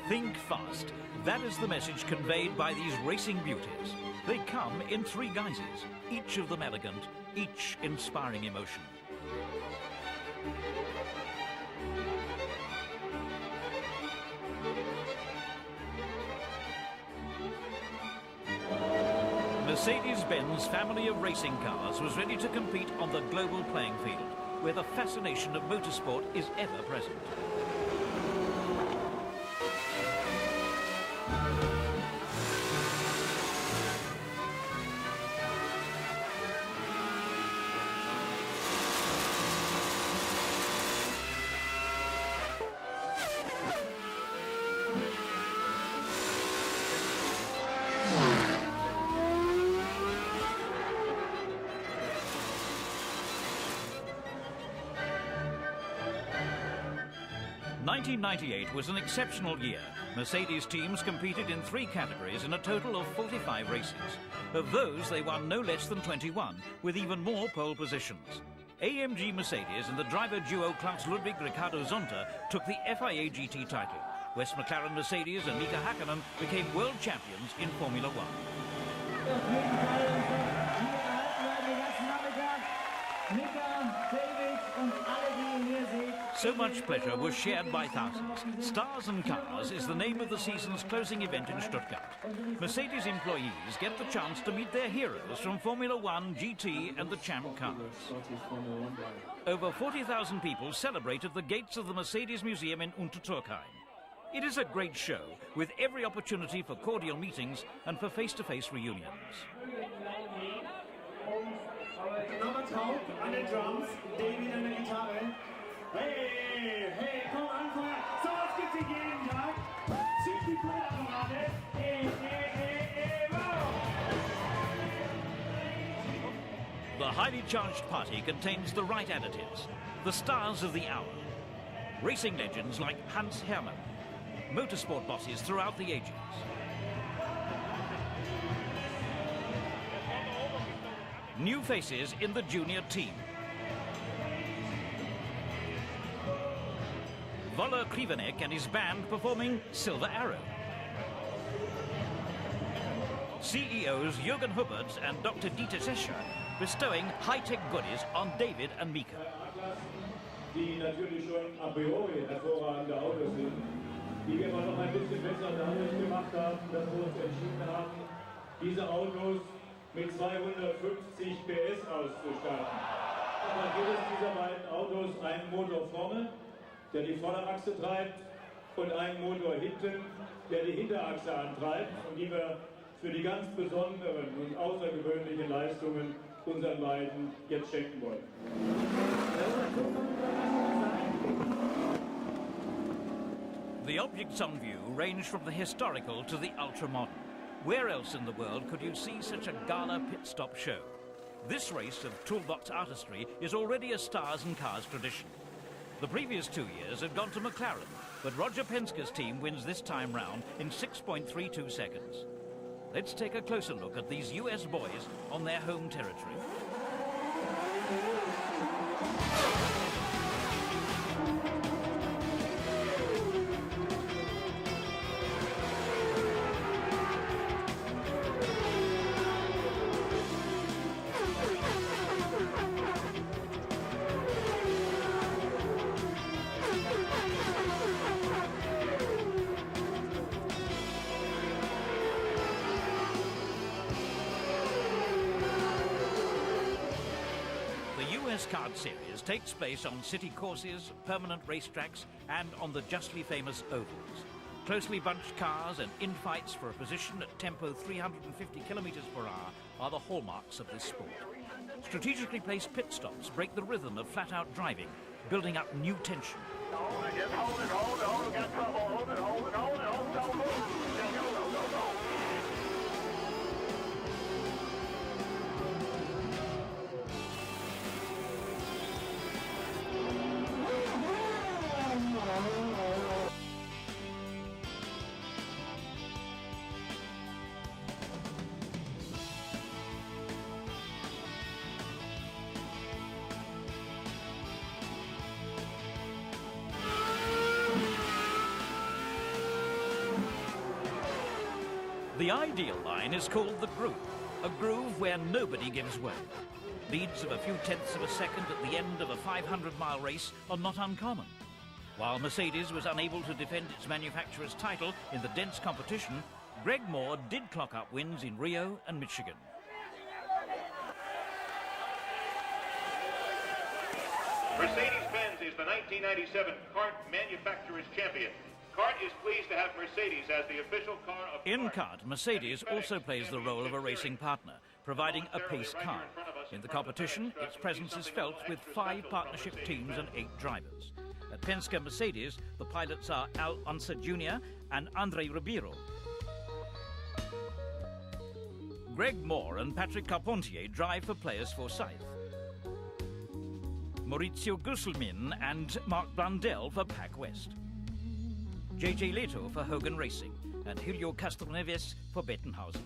Think fast. That is the message conveyed by these racing beauties. They come in three guises, each of them elegant, each inspiring emotion. Mercedes-Benz family of racing cars was ready to compete on the global playing field, where the fascination of motorsport is ever present. '98 was an exceptional year. Mercedes teams competed in 3 categories in a total of 45 races. Of those, they won no less than 21, with even more pole positions. AMG Mercedes and the driver duo Klaus Ludwig Ricardo Zonta took the FIA GT title. West McLaren Mercedes and Mika Hakkinen became world champions in Formula One. So much pleasure was shared by thousands. Stars and Cars is the name of the season's closing event in Stuttgart. Mercedes employees get the chance to meet their heroes from Formula One, GT and the Champ cars. Over 40,000 people celebrated the gates of the Mercedes Museum in Untertürkheim. It is a great show, with every opportunity for cordial meetings and for face-to-face reunions. Norbert Haupt an den Drums, David an der Gitarre. Hey, hey, komm Anfang! So, was gibt's hier jeden Tag? Zieht die Pullapparate! Hey, hey, hey, hey, wow! The highly charged party contains the right additives, the stars of the hour. Racing legends like Hans Hermann, motorsport bosses throughout the ages. New faces in the junior team. Voller Krivenek and his band performing Silver Arrow. CEOs Jürgen Hubert and Dr. Dieter Sescher bestowing high-tech goodies on David and Mika. Die natürlich schon a priori hervorragende Autos sind, die wir aber noch ein bisschen besser dadurch gemacht haben, dass wir uns entschieden haben, diese Autos mit 250 PS auszustatten. Und dann gibt es dieser beiden Autos einen Motor vorne, der die Vorderachse treibt, und einen Motor hinten, der die Hinterachse antreibt und die wir für die ganz besonderen und außergewöhnlichen Leistungen unseren beiden jetzt schenken wollen. The objects on view range from the historical to the ultra-modern. Where else in the world could you see such a gala pit stop show? This race of toolbox artistry is already a stars and cars tradition. The previous 2 years had gone to McLaren, but Roger Penske's team wins this time round in 6.32 seconds. Let's take a closer look at these US boys on their home territory. Kart series takes place on city courses, permanent racetracks and on the justly famous ovals. Closely bunched cars and infights for a position at tempo 350 kilometers per hour are the hallmarks of this sport. Strategically placed pit stops break the rhythm of flat-out driving, building up new tension. Hold it, got trouble, hold it, don't move. Go. The ideal line is called the groove, a groove where nobody gives way. Leads of a few tenths of a second at the end of a 500-mile race are not uncommon. While Mercedes was unable to defend its manufacturer's title in the dense competition, Greg Moore did clock up wins in Rio and Michigan. Mercedes-Benz is the 1997 kart manufacturer's champion. Kart is pleased to have Mercedes as the official car of In kart. kart, Mercedes also plays the role of a racing partner, providing a pace car. In the competition, its presence is felt with 5 partnership teams and 8 drivers. At Penske Mercedes, the pilots are Al Unser Jr. and Andre Ribeiro. Greg Moore and Patrick Carpentier drive for Players Forsyth. Maurizio Gusselmin and Mark Blundell for Pac West. JJ Leto for Hogan Racing and Julio Castroneves for Bettenhausen.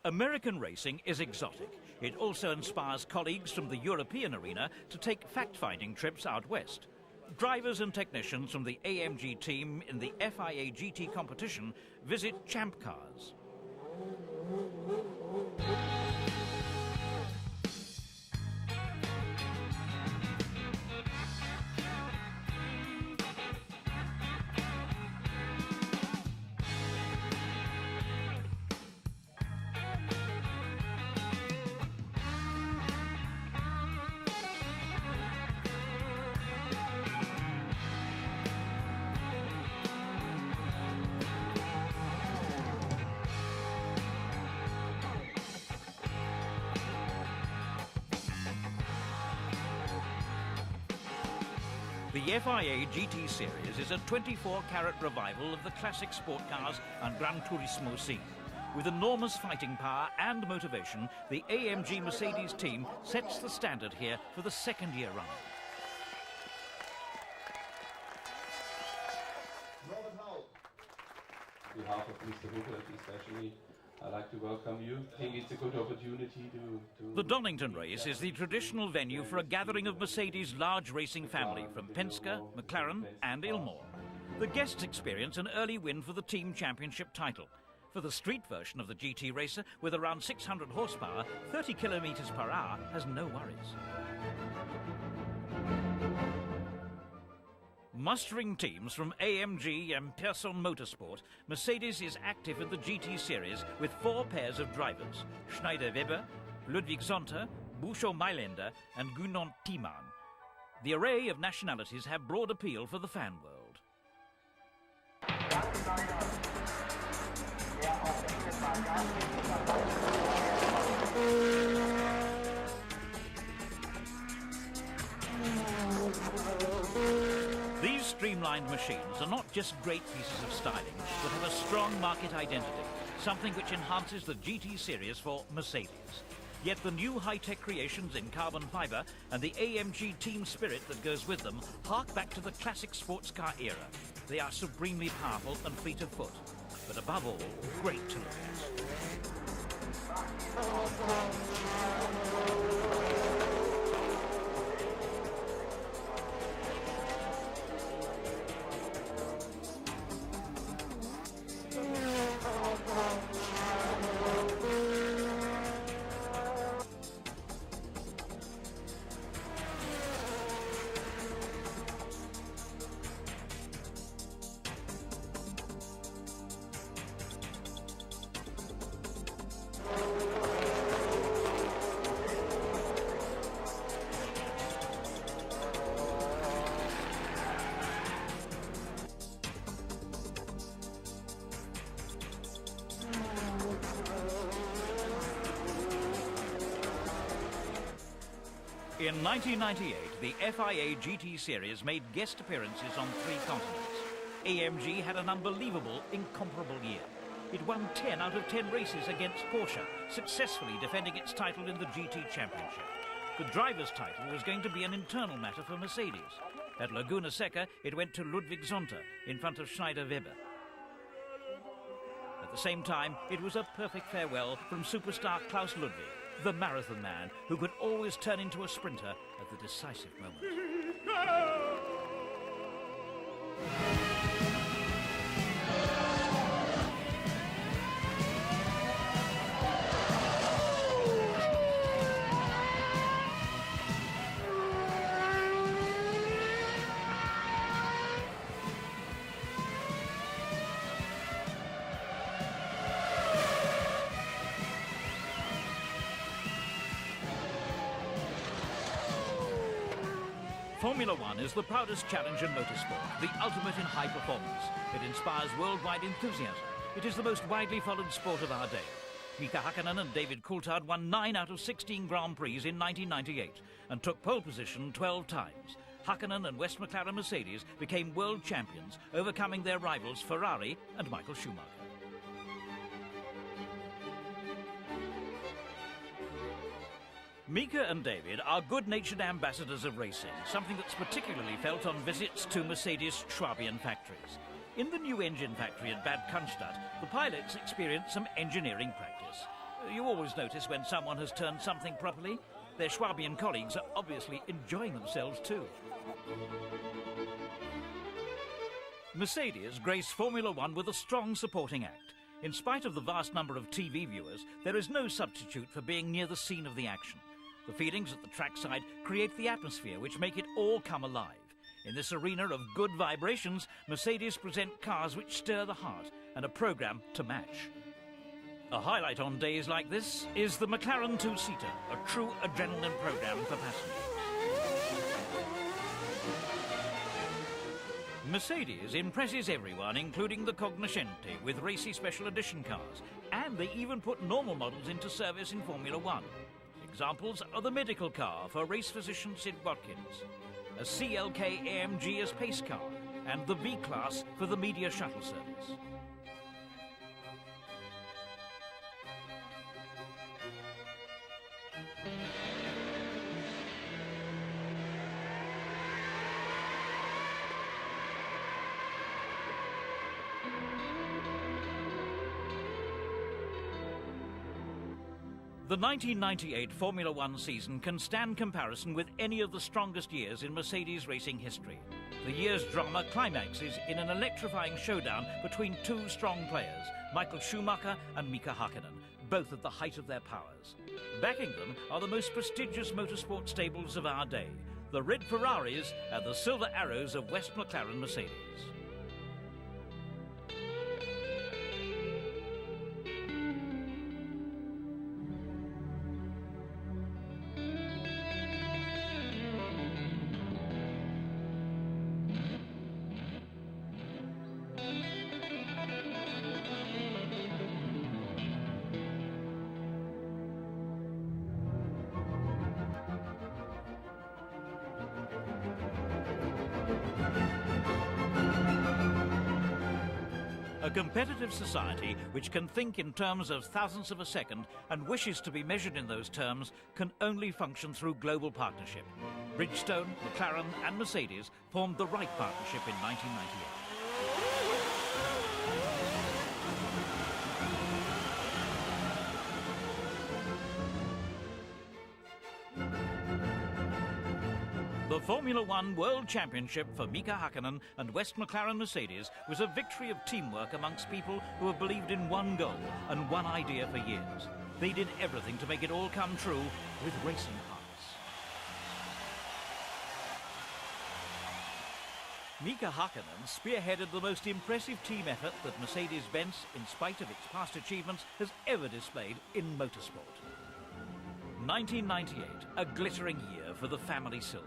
American racing is exotic. It also inspires colleagues from the European arena to take fact-finding trips out west. Drivers and technicians from the AMG team in the FIA GT competition visit Champ Cars. The FIA GT Series is a 24-carat revival of the classic sport cars and Gran Turismo scene. With enormous fighting power and motivation, the AMG Mercedes team sets the standard here for the second year running. On behalf of Mr. Rupert especially, I'd like to welcome you. I think it's a good opportunity to... The Donington race is the traditional venue for a gathering of Mercedes' large racing family from Penske, McLaren and Ilmore. The guests experience an early win for the team championship title. For the street version of the GT racer, with around 600 horsepower, 30 kilometers per hour has no worries. Mustering teams from AMG and Pearson Motorsport, Mercedes is active in the GT Series with 4 pairs of drivers: Schneider-Weber, Ludwig Zonter, Buscho Mailänder and Gunnar Thiemann. The array of nationalities have broad appeal for the fan world. These streamlined machines are not just great pieces of styling, but have a strong market identity, something which enhances the GT Series for Mercedes. Yet the new high-tech creations in carbon fibre and the AMG team spirit that goes with them hark back to the classic sports car era. They are supremely powerful and fleet of foot, but above all, great to look at. In 1998, the FIA GT Series made guest appearances on 3 continents. AMG had an unbelievable, incomparable year. It won 10 out of 10 races against Porsche, successfully defending its title in the GT Championship. The driver's title was going to be an internal matter for Mercedes. At Laguna Seca, it went to Ludwig Zonter in front of Schneider-Weber. At the same time, it was a perfect farewell from superstar Klaus Ludwig. the marathon man who could always turn into a sprinter at the decisive moment. Formula One is the proudest challenge in motorsport, the ultimate in high performance. It inspires worldwide enthusiasm. It is the most widely followed sport of our day. Mika Hakkinen and David Coulthard won 9 out of 16 Grand Prix in 1998 and took pole position 12 times. Hakkinen and West McLaren Mercedes became world champions, overcoming their rivals Ferrari and Michael Schumacher. Mika and David are good-natured ambassadors of racing, something that's particularly felt on visits to Mercedes' Schwabian factories. In the new engine factory at Bad Cannstatt, the pilots experience some engineering practice. You always notice when someone has turned something properly. Their Schwabian colleagues are obviously enjoying themselves too. Mercedes graced Formula One with a strong supporting act. In spite of the vast number of TV viewers, there is no substitute for being near the scene of the action. The feelings at the trackside create the atmosphere which make it all come alive. In this arena of good vibrations, Mercedes present cars which stir the heart and a programme to match. A highlight on days like this is the McLaren two-seater, a true adrenaline programme for passengers. Mercedes impresses everyone, including the cognoscenti, with racy special edition cars, and they even put normal models into service in Formula One. Examples are the medical car for race physician Sid Watkins, a CLK AMG as pace car, and the V-Class for the media shuttle service. The 1998 Formula One season can stand comparison with any of the strongest years in Mercedes racing history. The year's drama climaxes in an electrifying showdown between two strong players, Michael Schumacher and Mika Hakkinen, both at the height of their powers. Backing them are the most prestigious motorsport stables of our day, the red Ferraris and the silver arrows of West McLaren Mercedes. A competitive society which can think in terms of thousandths of a second and wishes to be measured in those terms can only function through global partnership. Bridgestone, McLaren and Mercedes formed the right partnership in 1998. The Formula One World Championship for Mika Hakkinen and West McLaren Mercedes was a victory of teamwork amongst people who have believed in one goal and one idea for years. They did everything to make it all come true with racing hearts. Mika Hakkinen spearheaded the most impressive team effort that Mercedes-Benz, in spite of its past achievements, has ever displayed in motorsport. 1998, a glittering year for the family silver.